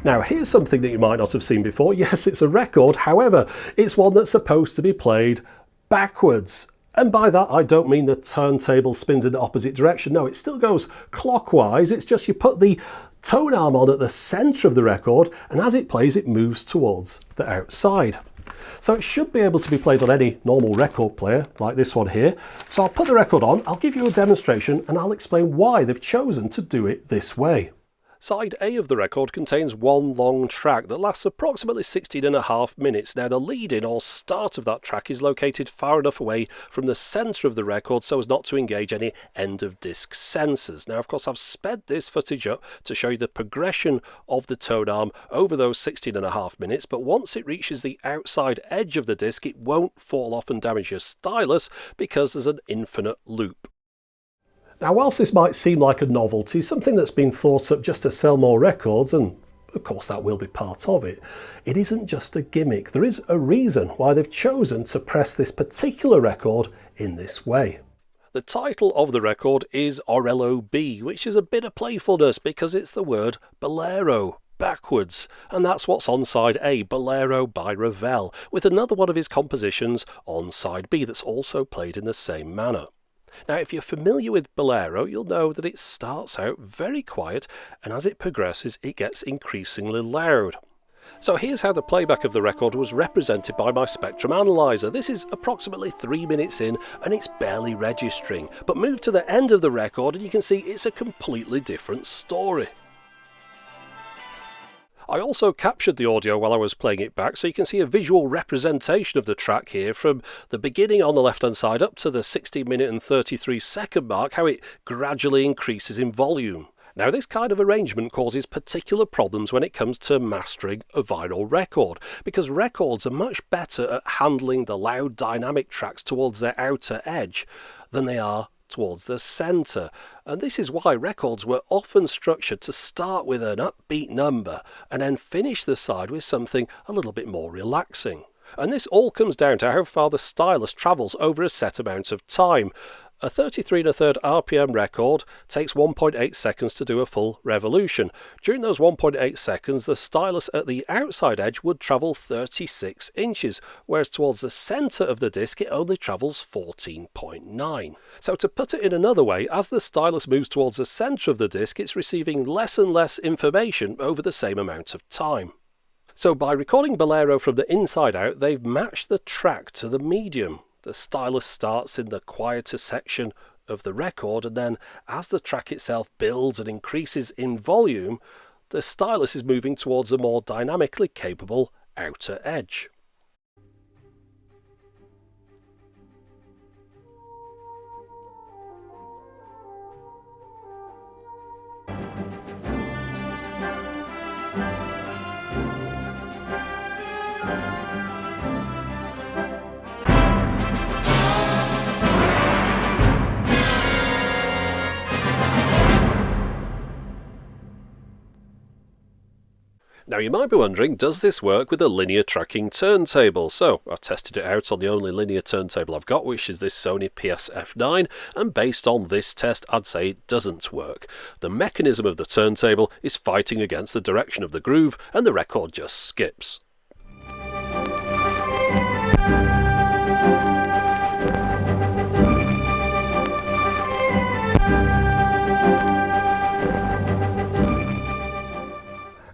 Now here's something that you might not have seen before. Yes, it's a record, however, it's one that's supposed to be played backwards. And by that I don't mean the turntable spins in the opposite direction. No, it still goes clockwise. It's just you put the tone arm on at the centre of the record, and as it plays it moves towards the outside. So it should be able to be played on any normal record player like this one here. So I'll put the record on, I'll give you a demonstration, and I'll explain why they've chosen to do it this way. Side A of the record contains one long track that lasts approximately 16.5 minutes. Now the lead-in or start of that track is located far enough away from the centre of the record so as not to engage any end-of-disc sensors. Now of course I've sped this footage up to show you the progression of the tone arm over those 16.5 minutes, but once it reaches the outside edge of the disc it won't fall off and damage your stylus because there's an infinite loop. Now whilst this might seem like a novelty, something that's been thought up just to sell more records, and of course that will be part of it, it isn't just a gimmick. There is a reason why they've chosen to press this particular record in this way. The title of the record is Orello B, which is a bit of playfulness because it's the word bolero backwards, and that's what's on side A, Bolero by Ravel, with another one of his compositions on side B that's also played in the same manner. Now if you're familiar with bolero, you'll know that it starts out very quiet and as it progresses it gets increasingly loud. So here's how the playback of the record was represented by my spectrum analyzer. This is approximately 3 minutes in and it's barely registering, but move to the end of the record and you can see it's a completely different story. I also captured the audio while I was playing it back so you can see a visual representation of the track here from the beginning on the left hand side up to the 16 minute and 33 second mark, how it gradually increases in volume. Now this kind of arrangement causes particular problems when it comes to mastering a vinyl record, because records are much better at handling the loud dynamic tracks towards their outer edge than they are towards the centre, and this is why records were often structured to start with an upbeat number and then finish the side with something a little bit more relaxing. And this all comes down to how far the stylus travels over a set amount of time. A 33 1/3 RPM record takes 1.8 seconds to do a full revolution. During those 1.8 seconds, the stylus at the outside edge would travel 36 inches, whereas towards the centre of the disc it only travels 14.9. So to put it in another way, as the stylus moves towards the centre of the disc, it's receiving less and less information over the same amount of time. So by recording bolero from the inside out, they've matched the track to the medium. The stylus starts in the quieter section of the record, and then as the track itself builds and increases in volume, the stylus is moving towards a more dynamically capable outer edge. Now you might be wondering, does this work with a linear tracking turntable? So I tested it out on the only linear turntable I've got, which is this Sony PSF9, and based on this test I'd say it doesn't work. The mechanism of the turntable is fighting against the direction of the groove and the record just skips.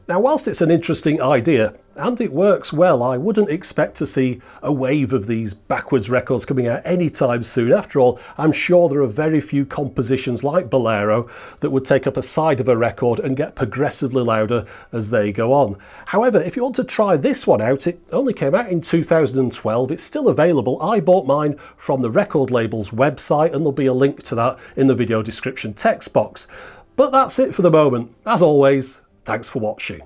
Now whilst it's an interesting idea, and it works well, I wouldn't expect to see a wave of these backwards records coming out anytime soon. After all, I'm sure there are very few compositions like Bolero that would take up a side of a record and get progressively louder as they go on. However, if you want to try this one out, it only came out in 2012, it's still available. I bought mine from the record label's website and there'll be a link to that in the video description text box. But that's it for the moment. As always, thanks for watching.